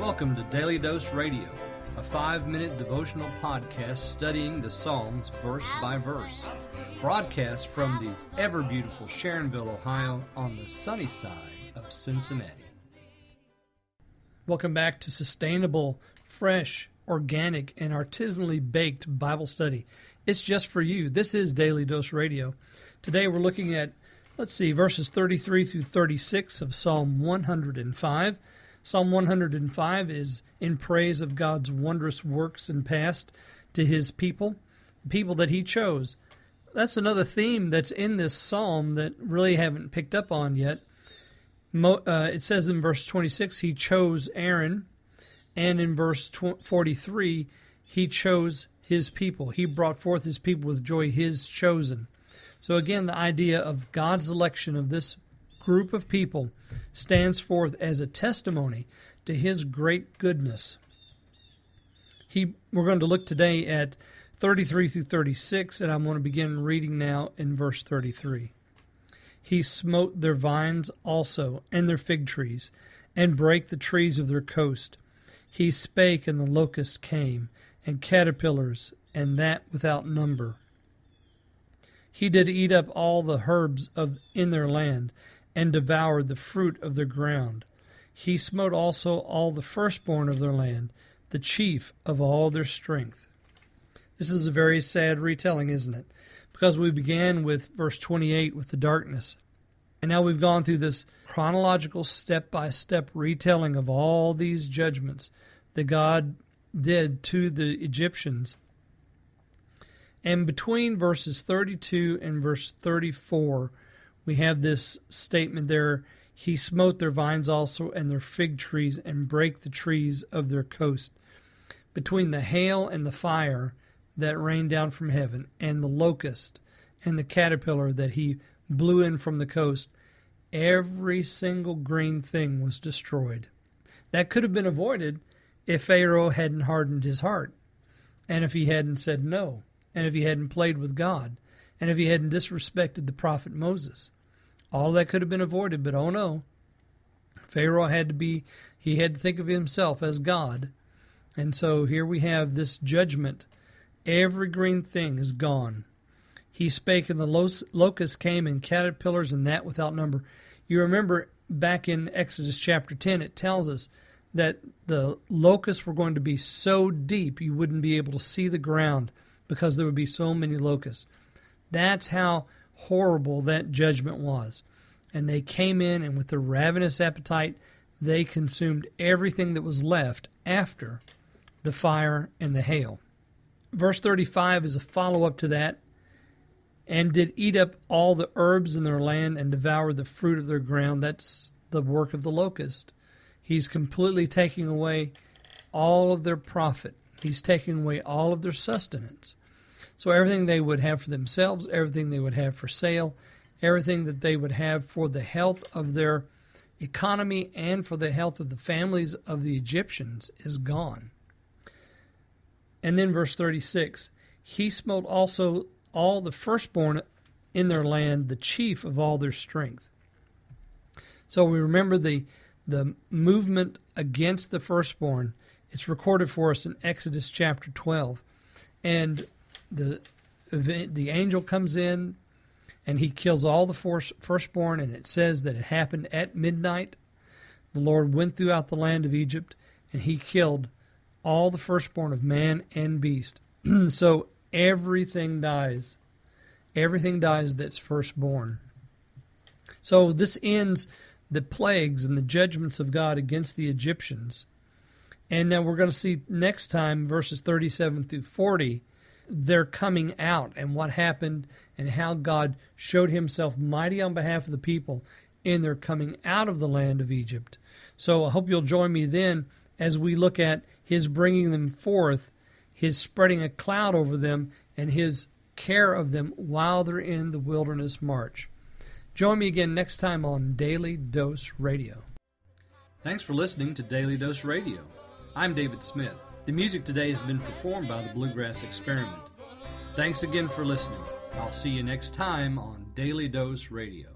Welcome to Daily Dose Radio, a 5-minute devotional podcast studying the Psalms verse by verse. Broadcast from the ever-beautiful Sharonville, Ohio, on the sunny side of Cincinnati. Welcome back to sustainable, fresh, organic, and artisanally baked Bible study. It's just for you. This is Daily Dose Radio. Today we're looking at, verses 33 through 36 of Psalm 105. Psalm 105 is in praise of God's wondrous works and past to His people, the people that He chose. That's another theme that's in this psalm that really haven't picked up on yet. It says in verse 26, He chose Aaron, and in verse 43, He chose His people. He brought forth His people with joy, His chosen. So again, the idea of God's election of this group of people stands forth as a testimony to His great goodness. We're going to look today at 33 through 36, and I'm going to begin reading now in verse 33. He smote their vines also, and their fig trees, and brake the trees of their coast. He spake, and the locust came, and caterpillars, and that without number. He did eat up all the herbs in their land, and devoured the fruit of their ground. He smote also all the firstborn of their land, the chief of all their strength. This is a very sad retelling, isn't it? Because we began with verse 28 with the darkness. And now we've gone through this chronological step-by-step retelling of all these judgments that God did to the Egyptians. And between verses 32 and verse 34, we have this statement there, He smote their vines also and their fig trees and brake the trees of their coast. Between the hail and the fire that rained down from heaven, and the locust and the caterpillar that He blew in from the coast, every single green thing was destroyed. That could have been avoided if Pharaoh hadn't hardened his heart, and if he hadn't said no, and if he hadn't played with God, and if he hadn't disrespected the prophet Moses. All that could have been avoided, but oh no. Pharaoh had to think of himself as God. And so here we have this judgment. Every green thing is gone. He spake, and the locust came, and caterpillars, and that without number. You remember back in Exodus chapter 10, it tells us that the locusts were going to be so deep you wouldn't be able to see the ground because there would be so many locusts. That's how horrible that judgment was. And they came in, and with their ravenous appetite, they consumed everything that was left after the fire and the hail. Verse 35 is a follow-up to that. And did eat up all the herbs in their land and devoured the fruit of their ground. That's the work of the locust. He's completely taking away all of their profit. He's taking away all of their sustenance. So everything they would have for themselves, everything they would have for sale, everything that they would have for the health of their economy and for the health of the families of the Egyptians is gone. And then verse 36, He smote also all the firstborn in their land, the chief of all their strength. So we remember the movement against the firstborn. It's recorded for us in Exodus chapter 12. And the angel comes in, and he kills all the firstborn, and it says that it happened at midnight. The Lord went throughout the land of Egypt, and He killed all the firstborn of man and beast. So everything dies. Everything dies that's firstborn. So this ends the plagues and the judgments of God against the Egyptians. And now we're going to see next time, verses 37 through 40, they're coming out and what happened and how God showed Himself mighty on behalf of the people in their coming out of the land of Egypt. So I hope you'll join me then as we look at His bringing them forth, His spreading a cloud over them, and His care of them while they're in the wilderness march. Join me again next time on Daily Dose Radio. Thanks for listening to Daily Dose Radio. I'm David Smith. The music today has been performed by the Bluegrass Experiment. Thanks again for listening. I'll see you next time on Daily Dose Radio.